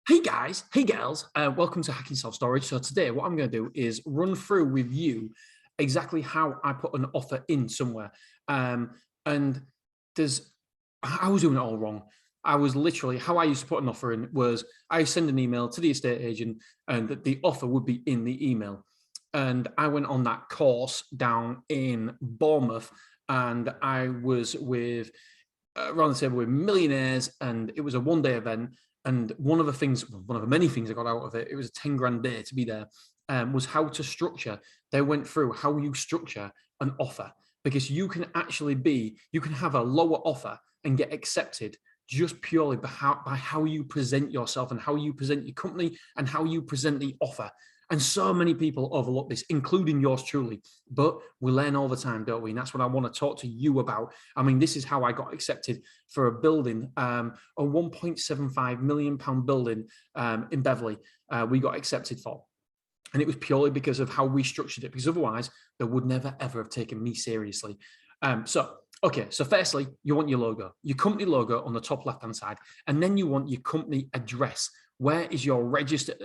Hey guys, hey girls, welcome to Hacking Self Storage. So today what I'm going to do is run through with you exactly how I put an offer in somewhere. And I was doing it all wrong. I was literally, how I used to put an offer in was I send an email to the estate agent and that the offer would be in the email. And I went on that course down in Bournemouth and I was with around the table with millionaires and it was a one-day event. And one of the many things I got out of it, it was a 10 grand day to be there, was how to structure. They went through how you structure an offer because you can have a lower offer and get accepted just purely by how you present yourself and how you present your company and how you present the offer. And so many people overlook this, including yours truly. But we learn all the time, don't we? And that's what I want to talk to you about. I mean, this is how I got accepted for a building, a £1.75 million building in Beverley. We got accepted for. And it was purely because of how we structured it, because otherwise they would never, ever have taken me seriously. So firstly, you want your logo, your company logo on the top left-hand side, and then you want your company address. Where is your registered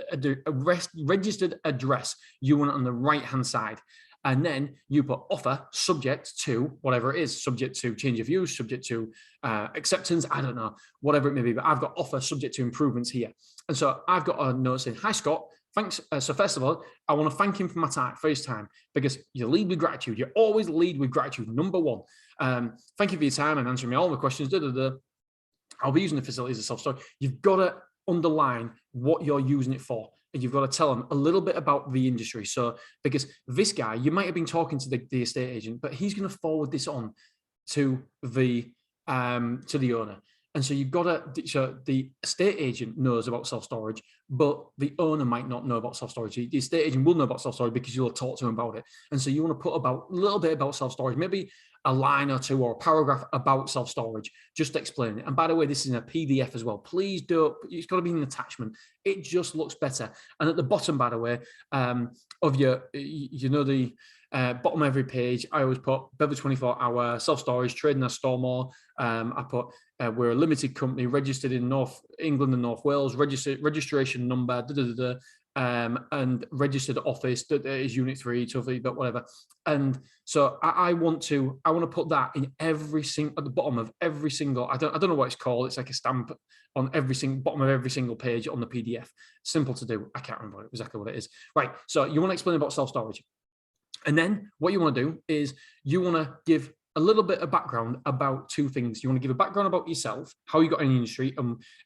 address? You want it on the right-hand side. And then you put offer subject to whatever it is, subject to change of use, subject to acceptance, I don't know, whatever it may be. But I've got offer subject to improvements here. And so I've got a note saying, hi, Scott. Thanks. So first of all, I want to thank him for his time, because you lead with gratitude. You always lead with gratitude. Number one, thank you for your time and answering me all the questions. I'll be using the facilities as self-storage. You've got to underline what you're using it for. And you've got to tell them a little bit about the industry. So, because this guy, you might have been talking to the estate agent, but he's going to forward this on to the owner. And so you've got to, so the estate agent knows about self-storage, but the owner might not know about self-storage. The estate agent will know about self-storage because you'll talk to him about it. And so you want to put a little bit about self-storage, maybe a line or two or a paragraph about self-storage, just explain it. And by the way, this is in a PDF as well. Please don't, it's got to be an attachment. It just looks better. And at the bottom, by the way, of your, the bottom of every page, I always put Beverly 24-hour self-storage, trading as Stormore. I put, we're a limited company registered in North England and North Wales, registration number, and registered office that is unit 3, but whatever. And so I want to put that in at the bottom of every single, I don't know what it's called. It's like a stamp on bottom of every single page on the PDF. Simple to do. I can't remember exactly what it is. Right. So you want to explain about self-storage. And then what you want to do is you want to give a little bit of background about two things. You want to give a background about yourself, how you got in the industry.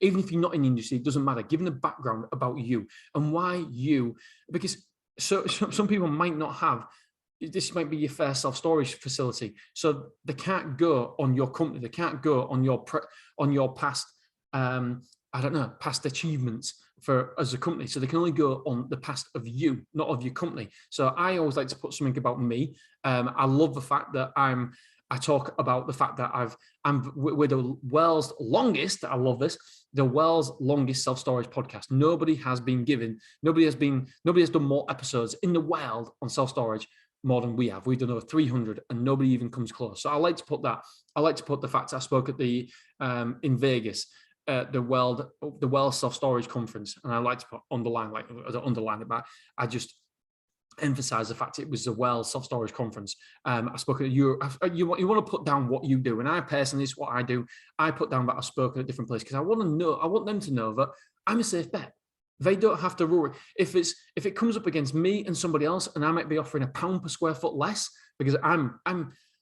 Even if you're not in the industry, it doesn't matter. Giving a background about you and why you, because some people might not have, this might be your first self-storage facility. So they can't go on your company. They can't go on your past, past achievements as a company. So they can only go on the past of you, not of your company. So I always like to put something about me. I love the fact that I talk about the fact that we're the world's longest, I love this, the world's longest self-storage podcast. Nobody has done more episodes in the world on self-storage more than we have. We've done over 300 and nobody even comes close. So I like to put that. I like to put the fact that I spoke at the in Vegas, the World Self-Storage Conference, and I like to underline it, but I just emphasize the fact it was the World Self-Storage Conference. I spoke at Europe. You want to put down what you do, and I personally, it's what I do. I put down that I've spoken at different places because I want them to know that I'm a safe bet. They don't have to worry. If it comes up against me and somebody else, and I might be offering £1 per square foot less because I'm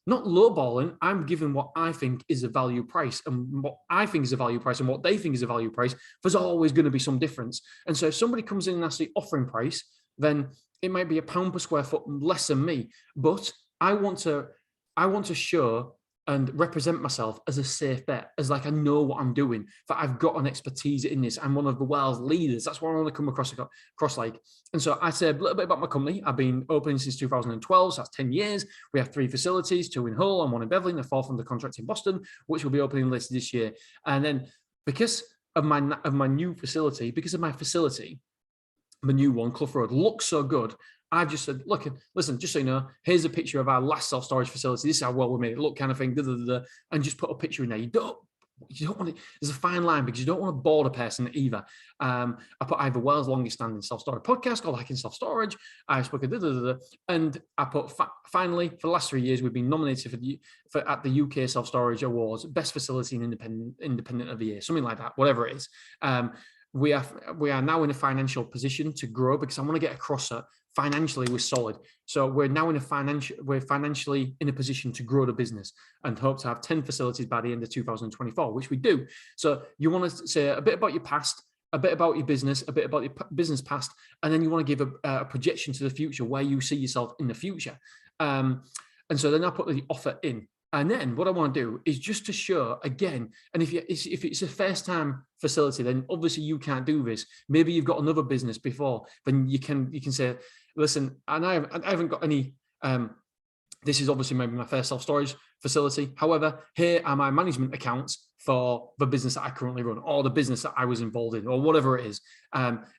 not lowballing, I'm giving what I think is a value price, and what I think is a value price and what they think is a value price, there's always going to be some difference. And so if somebody comes in and asks the offering price, then it might be £1 per square foot less than me, but I want to show and represent myself as a safe bet, as like I know what I'm doing, that I've got an expertise in this. I'm one of the world's leaders. That's what I want to come across like. And so I said a little bit about my company. I've been opening since 2012, so that's 10 years. We have 3 facilities, 2 in Hull and 1 in Beverley, and the 4th under contract in Boston, which will be opening later this year. And then because of my new facility, the new one, Clough Road, looks so good, I just said, look, listen, just so you know, here's a picture of our last self-storage facility. This is how well we made it look, kind of thing, and just put a picture in there. You don't, you don't want to, there's a fine line because you don't want to bore the person either. I put either world's longest standing self-storage podcast called Hacking Self-Storage. I spoke and I put finally for the last 3 years we've been nominated at the UK Self-Storage Awards, best facility and independent of the year, something like that, whatever it is. We are now in a financial position to grow because I want to get across that financially we're solid. So we're now we're financially in a position to grow the business and hope to have 10 facilities by the end of 2024, which we do. So you want to say a bit about your past, a bit about your business, a bit about your business past, and then you want to give a projection to the future where you see yourself in the future. And so then I put the offer in. And then what I want to do is just to show again, and if it's a first time facility, then obviously you can't do this. Maybe you've got another business before, then you can say, listen, and I haven't got any, this is obviously maybe my first self-storage facility. However, here are my management accounts for the business that I currently run or the business that I was involved in or whatever it is.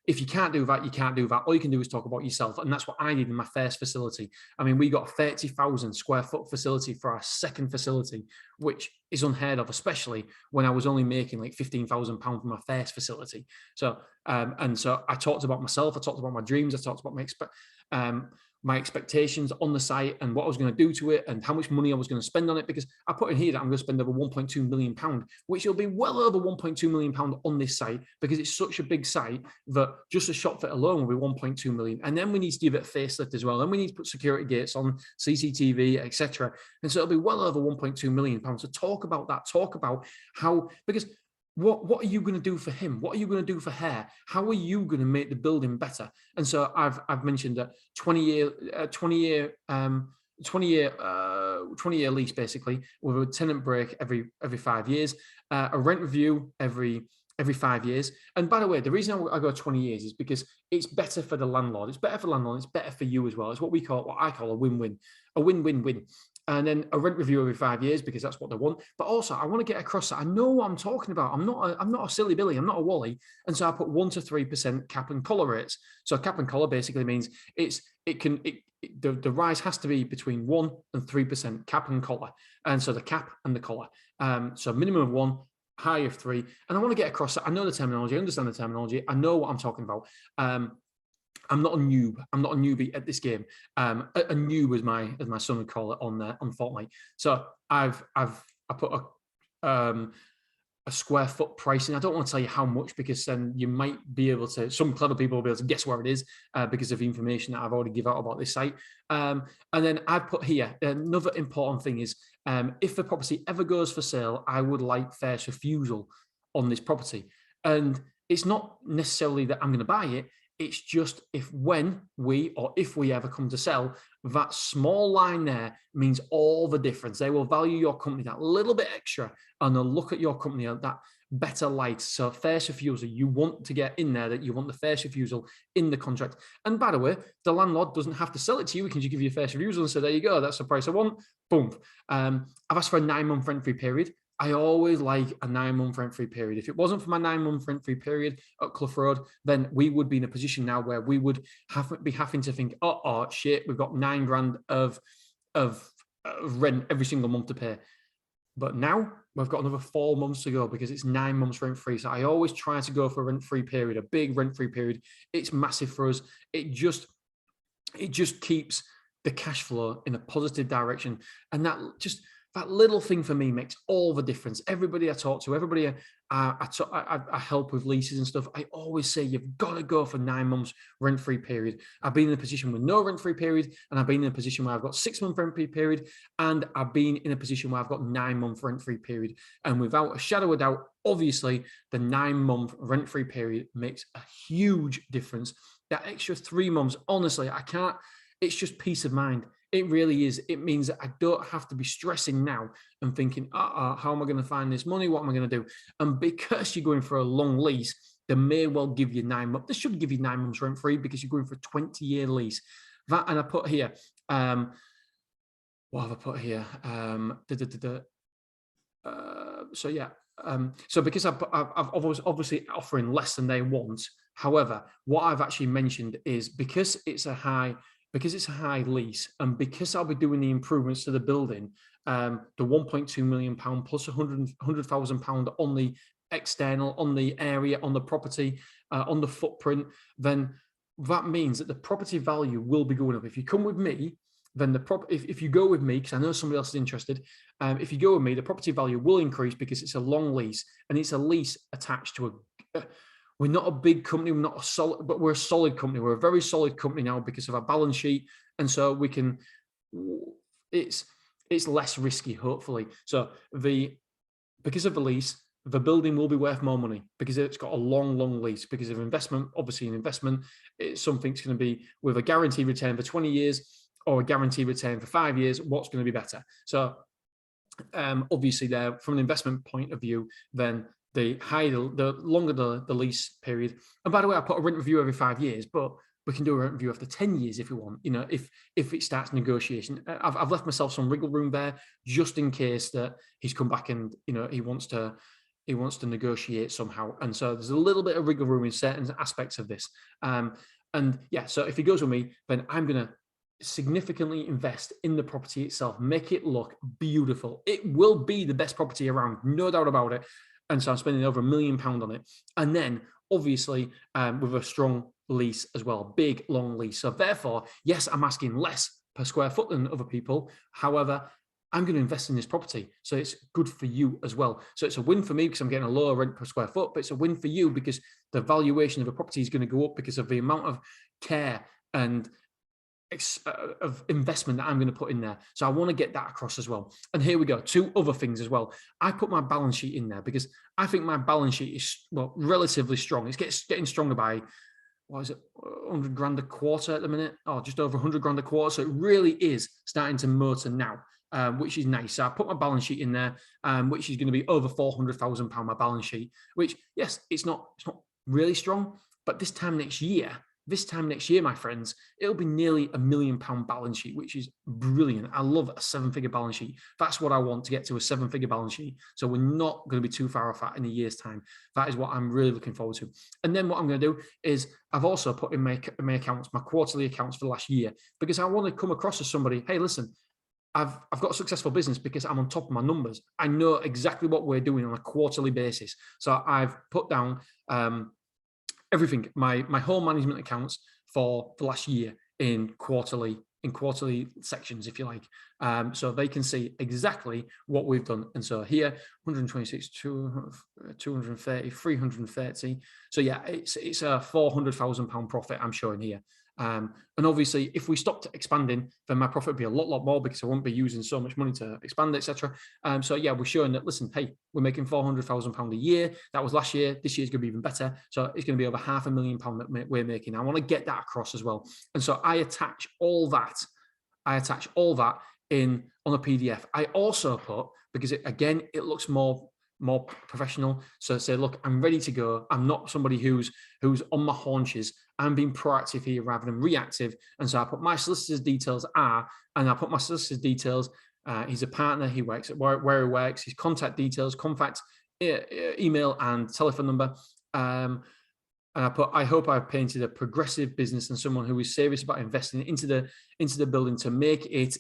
If you can't do that, you can't do that. All you can do is talk about yourself. And that's what I did in my first facility. I mean, we got a 30,000 square foot facility for our second facility, which is unheard of, especially when I was only making like £15,000 for my first facility. So, and so I talked about myself. I talked about my dreams. I talked about my expectations on the site and what I was going to do to it and how much money I was going to spend on it, because I put in here that I'm going to spend over £1.2 million, which will be well over £1.2 million on this site because it's such a big site that just a shop fit alone will be £1.2 million. And then we need to give it a facelift as well. And we need to put security gates on, CCTV, etc. And so it'll be well over £1.2 million. So talk about that, talk about how, because what are you going to do for him? What are you going to do for her? How are you going to make the building better? And so I've mentioned that 20 year lease basically with a tenant break every 5 years, a rent review every 5 years. And by the way, the reason I go 20 years is because it's better for the landlord. It's better for the landlord. It's better for you as well. It's what I call a win-win, a win-win-win. And then a rent review every 5 years because that's what they want. But also, I want to get across that I know what I'm talking about. I'm not a silly Billy. I'm not a Wally. And so I put 1 to 3% cap and collar rates. So cap and collar basically means the rise has to be between 1 and 3% cap and collar. And so the cap and the collar. So minimum of 1, high of 3. And I want to get across that. I know the terminology. I understand the terminology. I know what I'm talking about. I'm not a noob. I'm not a newbie at this game. A noob, as my son would call it on Fortnite. So I put a square foot pricing. I don't want to tell you how much because then you might be able to. Some clever people will be able to guess where it is because of the information that I've already given out about this site. And then I put here another important thing is if the property ever goes for sale, I would like first refusal on this property. And it's not necessarily that I'm going to buy it. It's just if we ever come to sell, that small line there means all the difference. They will value your company that little bit extra and they'll look at your company at that better light. So first refusal, you want to get in there that you want the first refusal in the contract. And by the way, the landlord doesn't have to sell it to you. We can just give you a first refusal and say, there you go, that's the price I want. Boom. I've asked for a 9-month rent-free period. I always like a 9-month rent-free period. If it wasn't for my 9-month rent-free period at Clough Road, then we would be in a position now where we would be having to think, oh shit, we've got $9,000 of rent every single month to pay. But now we've got another 4 months to go because it's 9 months rent-free. So I always try to go for a rent-free period, a big rent-free period. It's massive for us. It just keeps the cash flow in a positive direction, and that little thing for me makes all the difference. Everybody I talk to, everybody I help with leases and stuff, I always say you've got to go for 9 months rent-free period. I've been in a position with no rent-free period, and I've been in a position where I've got 6-month rent-free period, and I've been in a position where I've got 9-month rent-free period. And without a shadow of doubt, obviously, the 9-month rent-free period makes a huge difference. That extra 3 months, honestly, I can't. It's just peace of mind. It really is. It means that I don't have to be stressing now and thinking, how am I going to find this money? What am I going to do? And because you're going for a long lease, they may well give you 9 months. They should give you 9 months rent free because you're going for a 20-year lease. That, and I put here, what have I put here? So yeah. So because I've obviously offering less than they want. However, what I've actually mentioned is because it's a high lease, and because I'll be doing the improvements to the building, the £1.2 million plus £100,000 on the external, on the area, on the property, on the footprint, then that means that the property value will be going up. If you come with me, then if you go with me, because I know somebody else is interested, if you go with me, the property value will increase because it's a long lease, and it's a lease attached to we're not a big company, we're not a solid, but we're a solid company. We're a very solid company now because of our balance sheet, and so we can. It's less risky, hopefully. So because of the lease, the building will be worth more money because it's got a long lease. Because of investment, obviously, an investment, it's something that's going to be with a guaranteed return for 20 years or a guaranteed return for 5 years. What's going to be better? So obviously, there from an investment point of view, then the longer the lease period. And by the way, I put a rent review every 5 years, but we can do a rent review after 10 years if we want, if it starts negotiation. I've left myself some wriggle room there just in case that he's come back and, he wants to negotiate somehow. And so there's a little bit of wriggle room in certain aspects of this. And yeah, so if he goes with me, then I'm going to significantly invest in the property itself, make it look beautiful. It will be the best property around, no doubt about it. And so I'm spending over £1 million on it. And then obviously with a strong lease as well, big, long lease. So therefore, yes, I'm asking less per square foot than other people. However, I'm going to invest in this property. So it's good for you as well. So it's a win for me because I'm getting a lower rent per square foot, but it's a win for you because the valuation of a property is going to go up because of the amount of care and of investment that I'm going to put in there. So I want to get that across as well. And here we go. 2 other things as well. I put my balance sheet in there because I think my balance sheet is relatively strong. It's getting stronger by, what is it, 100 grand a quarter at the minute? Oh, just over 100 grand a quarter. So it really is starting to motor now, which is nice. So I put my balance sheet in there, which is going to be over £400,000 my balance sheet, which, yes, it's not really strong, but this time next year, my friends, it'll be nearly £1 million balance sheet, which is brilliant. I love a 7-figure balance sheet. That's what I want, to get to a 7-figure balance sheet. So we're not going to be too far off that in a year's time. That is what I'm really looking forward to. And then what I'm going to do is I've also put in my accounts, my quarterly accounts for the last year, because I want to come across as somebody, hey, listen, I've got a successful business because I'm on top of my numbers. I know exactly what we're doing on a quarterly basis. So I've put down everything, my whole management accounts for the last year in quarterly sections, if you like, so they can see exactly what we've done. And so here, 126, 230, 330. So yeah, it's a £400,000 profit I'm showing here. And obviously, if we stopped expanding, then my profit would be a lot more because I won't be using so much money to expand, etc. So yeah, we're showing that, listen, hey, we're making £400,000 a year. That was last year. This year's going to be even better. So it's going to be over £500,000 that we're making. I want to get that across as well. And so I attach all that in on a PDF. I also put, because it looks more professional. So say, look, I'm ready to go. I'm not somebody who's on my haunches. I'm being proactive here rather than reactive. And so I put my solicitor's details he's a partner. He works at where he works. His contact details, email and telephone number. And I put, I hope I've painted a progressive business and someone who is serious about investing into the building to make it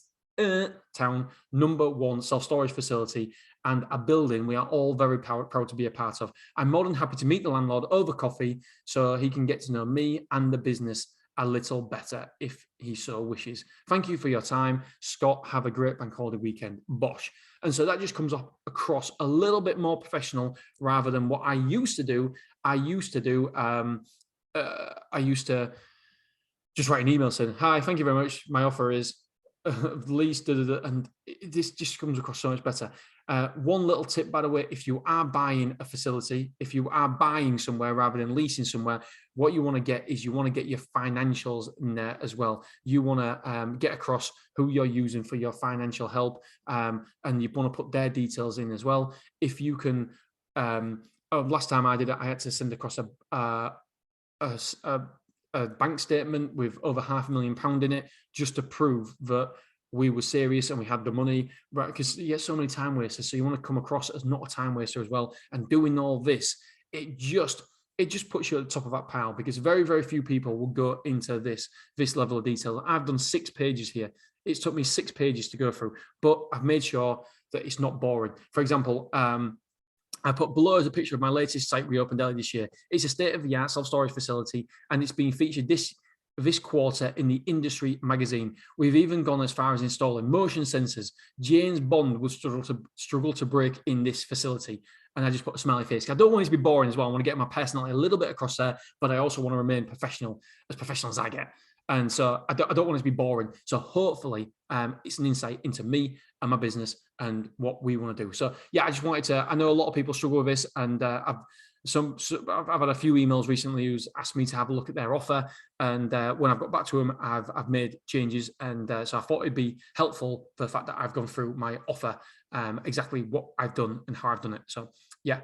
town #1 self-storage facility and a building we are all very proud to be a part of. I'm more than happy to meet the landlord over coffee so he can get to know me and the business a little better if he so wishes. Thank you for your time, Scott. Have a great bank holiday weekend, Bosh. And so that just comes up across a little bit more professional rather than what I used to do. I used to just write an email saying, hi, thank you very much. My offer is lease, and this just comes across so much better. One little tip, by the way, if you are buying a facility, if you are buying somewhere rather than leasing somewhere, what you want to get is you want to get your financials in there as well. You want to get across who you're using for your financial help, and you want to put their details in as well. If you can, last time I did it, I had to send across a bank statement with over £500,000 in it just to prove that we were serious and we had the money, right? Because you get so many time wasters. So you want to come across as not a time waster as well. And doing all this, it just it just puts you at the top of that pile, because very, very few people will go into this level of detail. I've done 6 pages here. It's took me 6 pages to go through, but I've made sure that it's not boring. For example, I put below as a picture of my latest site we opened earlier this year. It's a state-of-the-art self-storage facility, and it's been featured this quarter in the industry magazine. We've even gone as far as installing motion sensors. James Bond would struggle to break in this facility. And I just put a smiley face. I don't want it to be boring as well. I want to get my personality a little bit across there, but I also want to remain professional as I get. And so I don't want it to be boring. So hopefully it's an insight into me and my business and what we want to do. So yeah, I just wanted to, I know a lot of people struggle with this, and I've had a few emails recently who's asked me to have a look at their offer. And when I've got back to them, I've made changes. And so I thought it'd be helpful for the fact that I've gone through my offer, exactly what I've done and how I've done it. So yeah.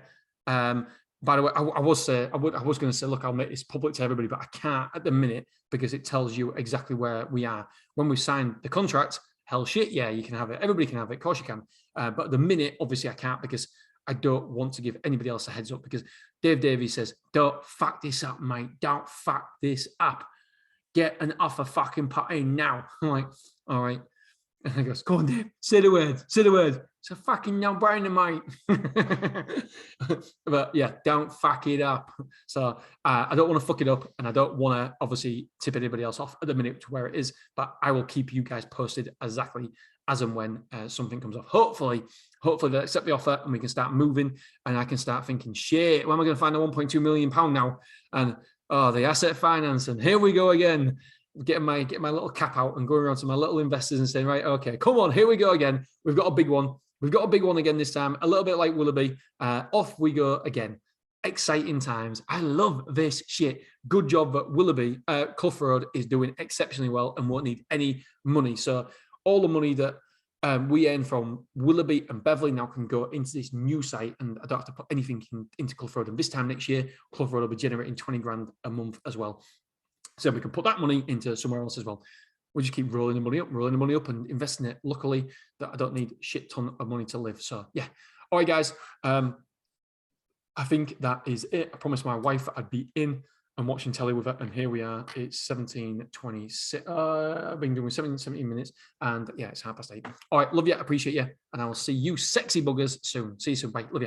By the way, I was going to say, look, I'll make this public to everybody, but I can't at the minute because it tells you exactly where we are. When we signed the contract, hell shit, yeah, you can have it. Everybody can have it. Of course you can. But at the minute, obviously I can't, because I don't want to give anybody else a heads up, because Dave Davies says, don't fuck this up, mate. Don't fuck this up. Get an offer fucking put in now. I'm like, all right. And he goes, go on, Dave, say the word, say the word. It's a fucking no-brainer, mate. But yeah, don't fuck it up. So I don't want to fuck it up, and I don't want to obviously tip anybody else off at the minute to where it is, but I will keep you guys posted exactly as and when something comes off. Hopefully they'll accept the offer and we can start moving, and I can start thinking, shit, where am I going to find the £1.2 million now? And the asset finance, and here we go again. Getting my little cap out and going around to my little investors and saying, right, okay, come on, here we go again. We've got a big one. We've got a big one again this time, a little bit like Willoughby. Off we go again. Exciting times. I love this shit. Good job that Willoughby, Clough Road is doing exceptionally well and won't need any money. So all the money that we earn from Willoughby and Beverley now can go into this new site, and I don't have to put anything into Clough Road. And this time next year, Clough Road will be generating 20 grand a month as well. So we can put that money into somewhere else as well. We just keep rolling the money up and investing it. Luckily, that I don't need a shit ton of money to live. So yeah. All right, guys. I think that is it. I promised my wife I'd be in and watching telly with her, and here we are. It's 17:26. I've been doing 17 minutes, and yeah, it's 8:30. All right, love you, appreciate you, and I will see you sexy buggers soon. See you soon. Bye. Love you.